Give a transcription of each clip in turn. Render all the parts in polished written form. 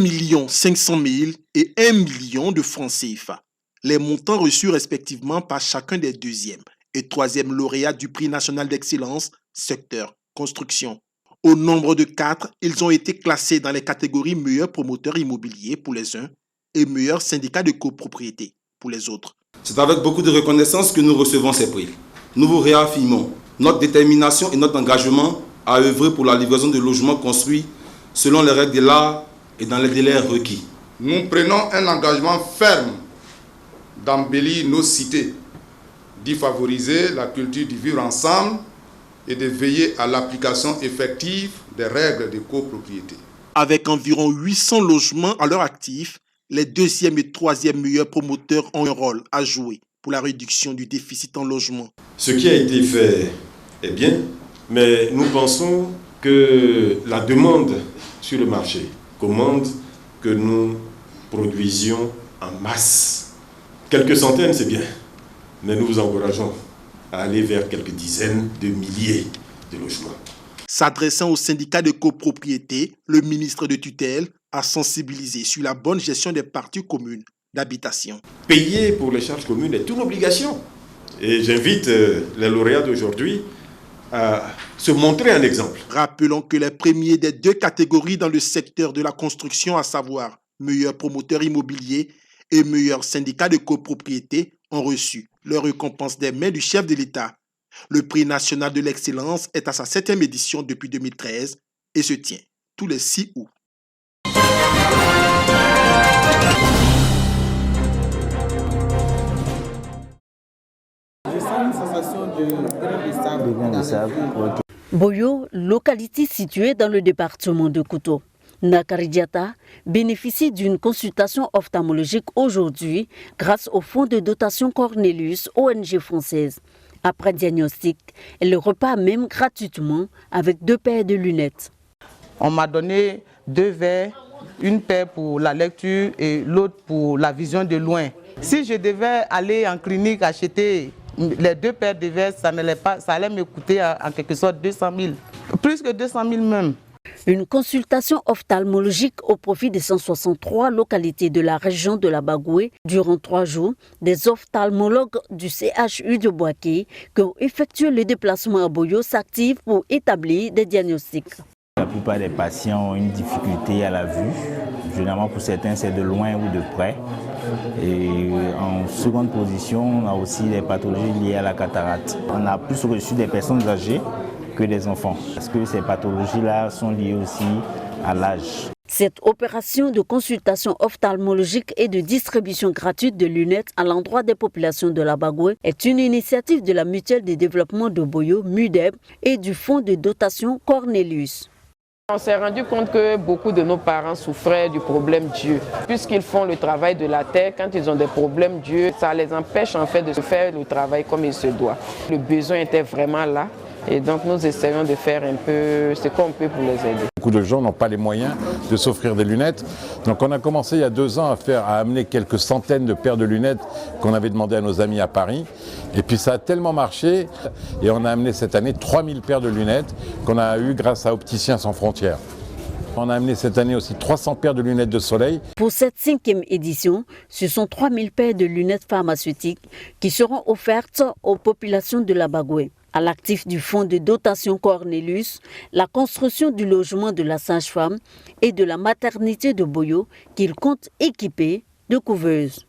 1 500 000 et 1 million de francs CFA. Les montants reçus respectivement par chacun des deuxième et troisième lauréats du prix national d'excellence secteur construction. Au nombre de 4, ils ont été classés dans les catégories meilleurs promoteurs immobiliers pour les uns et meilleurs syndicats de copropriété pour les autres. C'est avec beaucoup de reconnaissance que nous recevons ces prix. Nous vous réaffirmons notre détermination et notre engagement à œuvrer pour la livraison de logements construits selon les règles de l'art et dans les délais requis. Nous prenons un engagement ferme d'embellir nos cités, d'y favoriser la culture du vivre ensemble et de veiller à l'application effective des règles de copropriété. Avec environ 800 logements à leur actif, les deuxième et troisième meilleurs promoteurs ont un rôle à jouer pour la réduction du déficit en logement. Ce qui a été fait est bien, mais nous pensons que la demande sur le marché commande que nous produisions en masse. Quelques centaines, c'est bien, mais nous vous encourageons à aller vers quelques dizaines de milliers de logements. S'adressant aux syndicats de copropriété, le ministre de tutelle a sensibilisé sur la bonne gestion des parties communes d'habitation. Payer pour les charges communes est une obligation. Et j'invite les lauréats d'aujourd'hui à se montrer un exemple. Rappelons que les premiers des 2 catégories dans le secteur de la construction, à savoir meilleur promoteur immobilier et meilleur syndicat de copropriété, ont reçu leur récompense des mains du chef de l'État. Le prix national de l'excellence est à sa 7e édition depuis 2013 et se tient tous les 6 août. Je sens une sensation de grain de sable. Boyo, localité située dans le département de Kouto. Nakaridiata bénéficie d'une consultation ophtalmologique aujourd'hui grâce au fonds de dotation Cornelius, ONG française. Après diagnostic, elle repart même gratuitement avec 2 paires de lunettes. On m'a donné 2 verres, une paire pour la lecture et l'autre pour la vision de loin. Si je devais aller en clinique acheter les 2 paires de verres, ça allait me coûter en quelque sorte 200 000. Plus que 200 000 même. Une consultation ophtalmologique au profit des 163 localités de la région de la Bagoué durant 3 jours. Des ophtalmologues du CHU de Boaké qui ont effectué le déplacement à Boyo s'activent pour établir des diagnostics. La plupart des patients ont une difficulté à la vue. Généralement pour certains c'est de loin ou de près. Et en seconde position, on a aussi des pathologies liées à la cataracte. On a plus reçu des personnes âgées que des enfants, parce que ces pathologies-là sont liées aussi à l'âge. Cette opération de consultation ophtalmologique et de distribution gratuite de lunettes à l'endroit des populations de la Bagoué est une initiative de la Mutuelle de développement de Boyo, MUDEB, et du fonds de dotation Cornelius. On s'est rendu compte que beaucoup de nos parents souffraient du problème d'yeux. Puisqu'ils font le travail de la terre, quand ils ont des problèmes d'yeux, ça les empêche en fait de faire le travail comme il se doit. Le besoin était vraiment là. Et donc nous essayons de faire un peu ce qu'on peut pour les aider. Beaucoup de gens n'ont pas les moyens de s'offrir des lunettes. Donc on a commencé il y a 2 ans à amener quelques centaines de paires de lunettes qu'on avait demandé à nos amis à Paris. Et puis ça a tellement marché et on a amené cette année 3000 paires de lunettes qu'on a eues grâce à Opticiens sans frontières. On a amené cette année aussi 300 paires de lunettes de soleil. Pour cette 5e édition, ce sont 3000 paires de lunettes pharmaceutiques qui seront offertes aux populations de la Bagoué. À l'actif du fonds de dotation Cornelius, la construction du logement de la sage-femme et de la maternité de Boyo qu'il compte équiper de couveuses.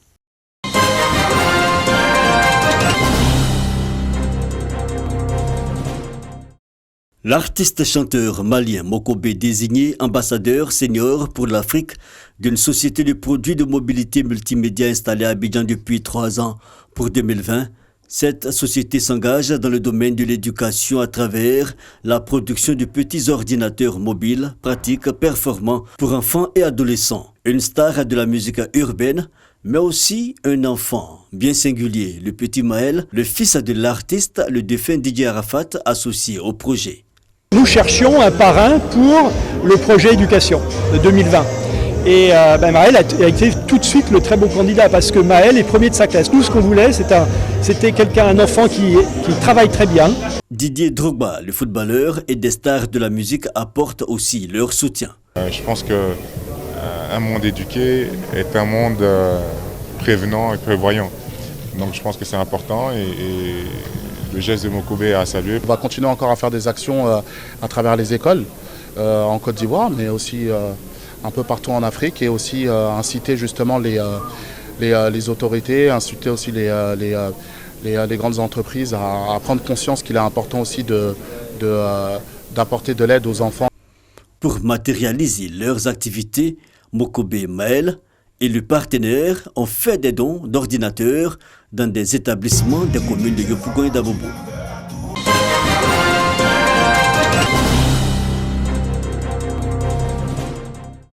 L'artiste chanteur malien Mokobé désigné ambassadeur senior pour l'Afrique d'une société de produits de mobilité multimédia installée à Abidjan depuis 3 ans. Pour 2020, cette société s'engage dans le domaine de l'éducation à travers la production de petits ordinateurs mobiles, pratiques, performants pour enfants et adolescents. Une star de la musique urbaine, mais aussi un enfant bien singulier, le petit Maël, le fils de l'artiste, le défunt Didier Arafat, associé au projet. Nous cherchions un parrain pour le projet éducation de 2020. Et Maël a été tout de suite le très bon candidat parce que Maël est premier de sa classe. Nous, ce qu'on voulait, c'était un enfant qui travaille très bien. Didier Drogba, le footballeur et des stars de la musique apportent aussi leur soutien. Je pense que un monde éduqué est un monde prévenant et prévoyant. Donc je pense que c'est important et le geste de Mokobe est à saluer. On va continuer encore à faire des actions à travers les écoles en Côte d'Ivoire, mais aussi un peu partout en Afrique, et aussi inciter justement les autorités, inciter aussi les grandes entreprises à prendre conscience qu'il est important aussi d'apporter de l'aide aux enfants. Pour matérialiser leurs activités, Mokobe et Maël et le partenaire ont fait des dons d'ordinateurs dans des établissements des communes de Yopougon et d'Abobo.